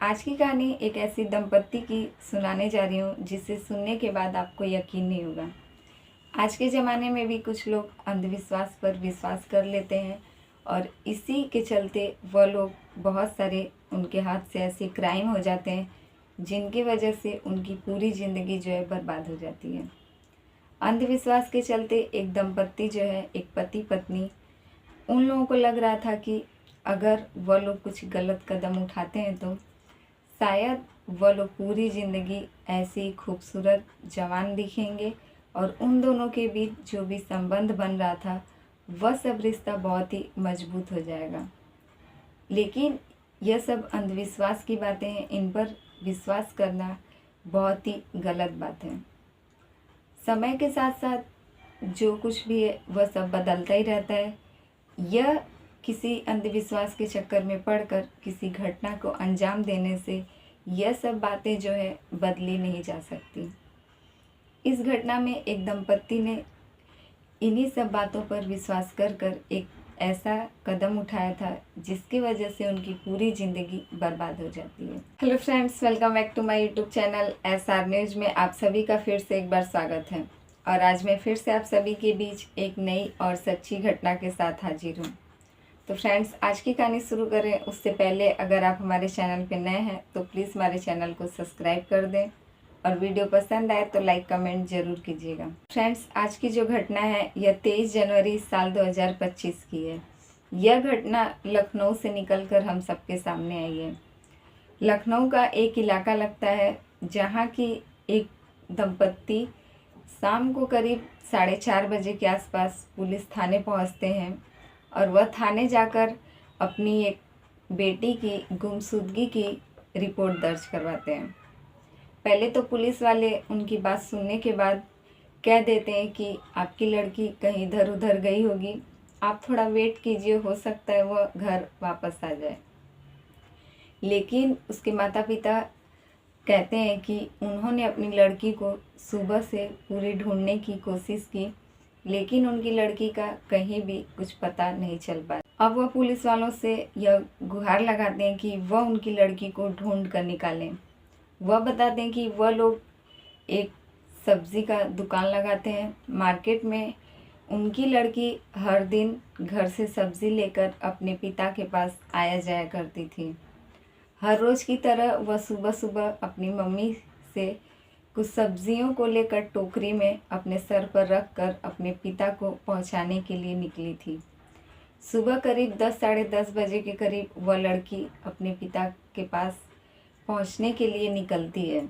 आज की कहानी एक ऐसी दंपत्ति की सुनाने जा रही हूँ जिसे सुनने के बाद आपको यकीन नहीं होगा। आज के ज़माने में भी कुछ लोग अंधविश्वास पर विश्वास कर लेते हैं और इसी के चलते वह लोग बहुत सारे उनके हाथ से ऐसे क्राइम हो जाते हैं जिनकी वजह से उनकी पूरी ज़िंदगी जो है बर्बाद हो जाती है। अंधविश्वास के चलते एक दंपत्ति जो है, एक पति पत्नी, उन लोगों को लग रहा था कि अगर वह लोग कुछ गलत कदम उठाते हैं तो शायद वह लोग पूरी ज़िंदगी ऐसे ही खूबसूरत जवान दिखेंगे और उन दोनों के बीच जो भी संबंध बन रहा था वह सब रिश्ता बहुत ही मजबूत हो जाएगा। लेकिन यह सब अंधविश्वास की बातें हैं, इन पर विश्वास करना बहुत ही गलत बात है। समय के साथ साथ जो कुछ भी है वह सब बदलता ही रहता है। यह किसी अंधविश्वास के चक्कर में पड़कर किसी घटना को अंजाम देने से यह सब बातें जो है बदली नहीं जा सकती। इस घटना में एक दंपत्ति ने इन्हीं सब बातों पर विश्वास कर एक ऐसा कदम उठाया था जिसकी वजह से उनकी पूरी ज़िंदगी बर्बाद हो जाती है। Hello friends, welcome back to my YouTube channel SR news में आप सभी का फिर से एक बार स्वागत है। और आज मैं फिर से आप सभी के बीच एक नई और सच्ची घटना के साथ हाजिर हूँ। तो फ्रेंड्स, आज की कहानी शुरू करें उससे पहले अगर आप हमारे चैनल पर नए हैं तो प्लीज़ हमारे चैनल को सब्सक्राइब कर दें और वीडियो पसंद आए तो लाइक कमेंट ज़रूर कीजिएगा। फ्रेंड्स, आज की जो घटना है यह 23 जनवरी साल 2025 की है। यह घटना लखनऊ से निकलकर हम सबके सामने आई है। लखनऊ का एक इलाका लगता है जहाँ की एक दंपत्ति शाम को करीब 4:30 बजे के आसपास पुलिस थाने पहुँचते हैं और वह थाने जाकर अपनी एक बेटी की गुमशुदगी की रिपोर्ट दर्ज करवाते हैं। पहले तो पुलिस वाले उनकी बात सुनने के बाद कह देते हैं कि आपकी लड़की कहीं इधर उधर गई होगी, आप थोड़ा वेट कीजिए, हो सकता है वह घर वापस आ जाए। लेकिन उसके माता पिता कहते हैं कि उन्होंने अपनी लड़की को सुबह से पूरी ढूंढने की कोशिश की, लेकिन उनकी लड़की का कहीं भी कुछ पता नहीं चल पाया। अब वह पुलिस वालों से यह गुहार लगाते हैं कि वह उनकी लड़की को ढूंढ कर निकालें। वह बताते हैं कि वह लोग एक सब्ज़ी का दुकान लगाते हैं मार्केट में। उनकी लड़की हर दिन घर से सब्ज़ी लेकर अपने पिता के पास आया जाया करती थी। हर रोज़ की तरह वह सुबह सुबह अपनी मम्मी से कुछ सब्जियों को लेकर टोकरी में अपने सर पर रख कर अपने पिता को पहुंचाने के लिए निकली थी। सुबह करीब 10 साढ़े 10 बजे के करीब वह लड़की अपने पिता के पास पहुंचने के लिए निकलती है।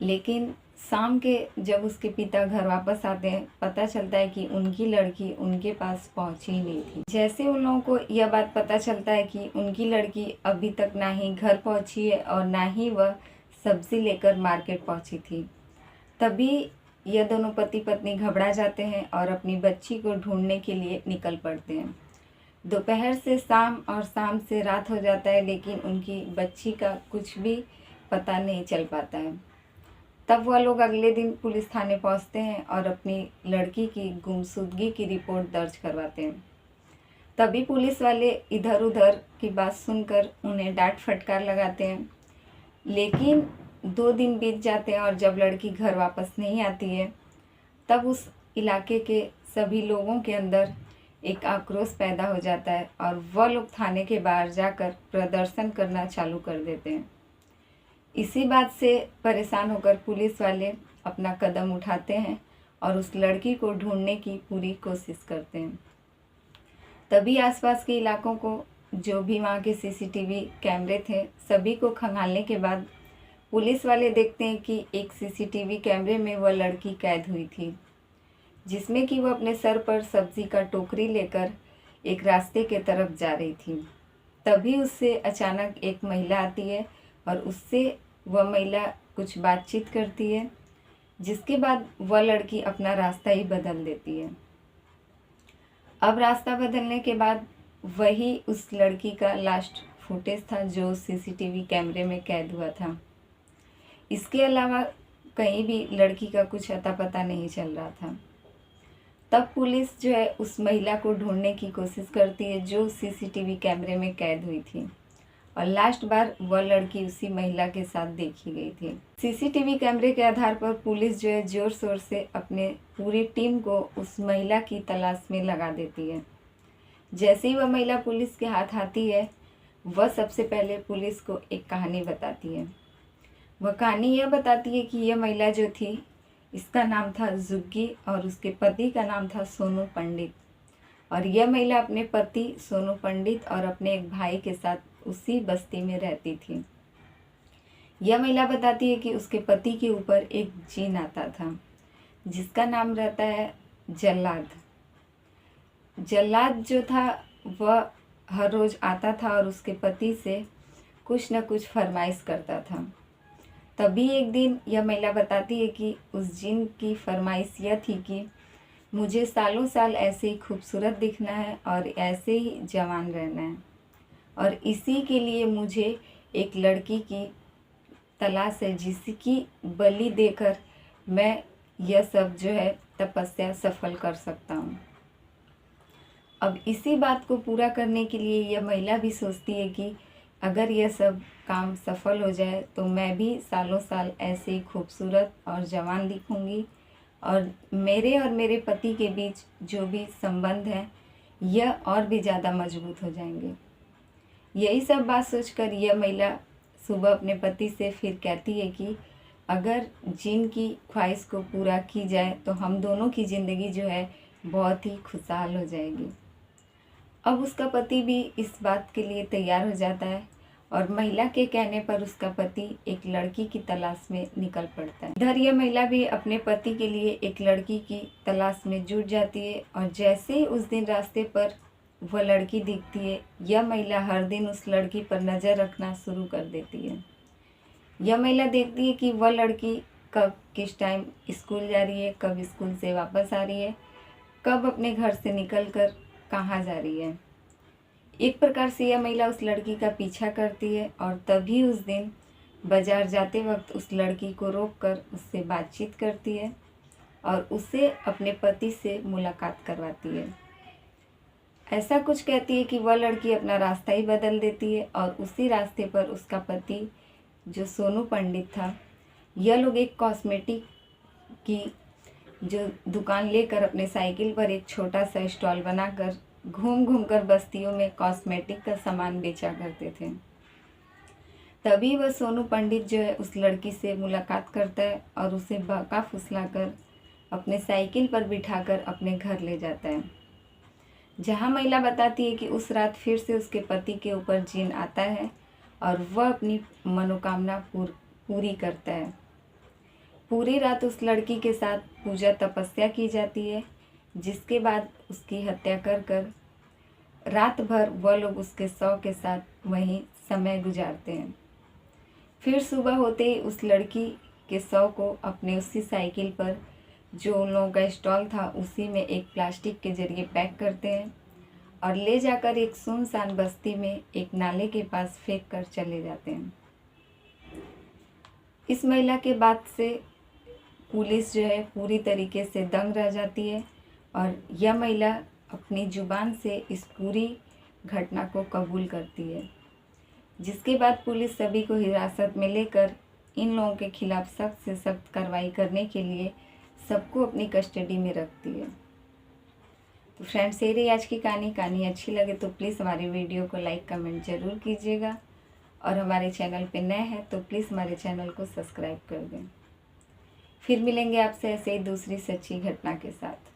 लेकिन शाम के जब उसके पिता घर वापस आते हैं पता चलता है कि उनकी लड़की उनके पास पहुंची ही नहीं थी। जैसे उन लोगों को यह बात पता चलता है कि उनकी लड़की अभी तक ना ही घर पहुंची है और ना ही वह सब्ज़ी लेकर मार्केट पहुंची थी, तभी यह दोनों पति पत्नी घबरा जाते हैं और अपनी बच्ची को ढूंढने के लिए निकल पड़ते हैं। दोपहर से शाम और शाम से रात हो जाता है, लेकिन उनकी बच्ची का कुछ भी पता नहीं चल पाता है। तब वह लोग अगले दिन पुलिस थाने पहुंचते हैं और अपनी लड़की की गुमशुदगी की रिपोर्ट दर्ज करवाते हैं। तभी पुलिस वाले इधर उधर की बात सुनकर उन्हें डांट फटकार लगाते हैं। लेकिन 2 दिन बीत जाते हैं और जब लड़की घर वापस नहीं आती है तब उस इलाके के सभी लोगों के अंदर एक आक्रोश पैदा हो जाता है और वह लोग थाने के बाहर जाकर प्रदर्शन करना चालू कर देते हैं। इसी बात से परेशान होकर पुलिस वाले अपना कदम उठाते हैं और उस लड़की को ढूंढने की पूरी कोशिश करते हैं। तभी आसपास के इलाकों को, जो भी वहाँ के CCTV कैमरे थे, सभी को खंगालने के बाद पुलिस वाले देखते हैं कि एक CCTV कैमरे में वह लड़की कैद हुई थी, जिसमें कि वह अपने सर पर सब्जी का टोकरी लेकर एक रास्ते के तरफ जा रही थी। तभी उससे अचानक एक महिला आती है और उससे वह महिला कुछ बातचीत करती है, जिसके बाद वह लड़की अपना रास्ता ही बदल देती है। अब रास्ता बदलने के बाद वही उस लड़की का लास्ट फुटेज था जो CCTV कैमरे में कैद हुआ था। इसके अलावा कहीं भी लड़की का कुछ अता पता नहीं चल रहा था। तब पुलिस जो है उस महिला को ढूंढने की कोशिश करती है जो CCTV कैमरे में कैद हुई थी। और लास्ट बार वह लड़की उसी महिला के साथ देखी गई थी। सीसीटीवी कैमरे के आधार पर पुलिस जो है जोर शोर से अपने पूरी टीम को उस महिला की तलाश में लगा देती है। जैसे ही वह महिला पुलिस के हाथ आती है, वह सबसे पहले पुलिस को एक कहानी बताती है। वह कहानी यह बताती है कि यह महिला जो थी, इसका नाम था जुग्गी और उसके पति का नाम था सोनू पंडित। और यह महिला अपने पति सोनू पंडित और अपने एक भाई के साथ उसी बस्ती में रहती थी। यह महिला बताती है कि उसके पति के ऊपर एक जिन आता था जिसका नाम रहता है जल्लाद। जल्लाद जो था वह हर रोज़ आता था और उसके पति से कुछ न कुछ फरमाइश करता था। तभी एक दिन यह महिला बताती है कि उस जिन की फरमाइश यह थी कि मुझे सालों साल ऐसे ही खूबसूरत दिखना है और ऐसे ही जवान रहना है, और इसी के लिए मुझे एक लड़की की तलाश है जिसकी बलि देकर मैं यह सब जो है तपस्या सफल कर सकता हूँ। अब इसी बात को पूरा करने के लिए यह महिला भी सोचती है कि अगर यह सब काम सफल हो जाए तो मैं भी सालों साल ऐसे ही खूबसूरत और जवान दिखूंगी और मेरे पति के बीच जो भी संबंध है यह और भी ज़्यादा मजबूत हो जाएंगे। यही सब बात सोचकर यह महिला सुबह अपने पति से फिर कहती है कि अगर जिन की ख्वाहिश को पूरा की जाए तो हम दोनों की ज़िंदगी जो है बहुत ही खुशहाल हो जाएगी। अब उसका पति भी इस बात के लिए तैयार हो जाता है और महिला के कहने पर उसका पति एक लड़की की तलाश में निकल पड़ता है। इधर यह महिला भी अपने पति के लिए एक लड़की की तलाश में जुट जाती है और जैसे ही उस दिन रास्ते पर वह लड़की दिखती है, यह महिला हर दिन उस लड़की पर नज़र रखना शुरू कर देती है। यह महिला देखती है कि वह लड़की कब किस टाइम स्कूल जा रही है, कब स्कूल से वापस आ रही है, कब अपने घर से निकल कर कहाँ जा रही है। एक प्रकार से यह महिला उस लड़की का पीछा करती है और तभी उस दिन बाजार जाते वक्त उस लड़की को रोककर उससे बातचीत करती है और उसे अपने पति से मुलाकात करवाती है। ऐसा कुछ कहती है कि वह लड़की अपना रास्ता ही बदल देती है और उसी रास्ते पर उसका पति जो सोनू पंडित था, यह लोग एक कॉस्मेटिक की जो दुकान लेकर अपने साइकिल पर एक छोटा सा स्टॉल बनाकर घूम घूम कर बस्तियों में कॉस्मेटिक का सामान बेचा करते थे। तभी वह सोनू पंडित जो है उस लड़की से मुलाकात करता है और उसे बहका फुसलाकर अपने साइकिल पर बिठाकर अपने घर ले जाता है, जहां महिला बताती है कि उस रात फिर से उसके पति के ऊपर जिन आता है और वह अपनी मनोकामना पूरी करता है। पूरी रात उस लड़की के साथ पूजा तपस्या की जाती है, जिसके बाद उसकी हत्या कर रात भर वह लोग उसके शव के साथ वहीं समय गुजारते हैं। फिर सुबह होते ही उस लड़की के शव को अपने उसी साइकिल पर जो उन लोगों का स्टॉल था उसी में एक प्लास्टिक के जरिए पैक करते हैं और ले जाकर एक सुनसान बस्ती में एक नाले के पास फेंक कर चले जाते हैं। इस महिला के बात से पुलिस जो है पूरी तरीके से दंग रह जाती है और यह महिला अपनी जुबान से इस पूरी घटना को कबूल करती है, जिसके बाद पुलिस सभी को हिरासत में लेकर इन लोगों के खिलाफ सख्त से सख्त कार्रवाई करने के लिए सबको अपनी कस्टडी में रखती है। तो फ्रेंड्स, ये रही आज की कहानी अच्छी लगे तो प्लीज़ हमारे वीडियो को लाइक कमेंट ज़रूर कीजिएगा और हमारे चैनल पे नए हैं तो प्लीज़ हमारे चैनल को सब्सक्राइब कर दें। फिर मिलेंगे आपसे ऐसे ही दूसरी सच्ची घटना के साथ।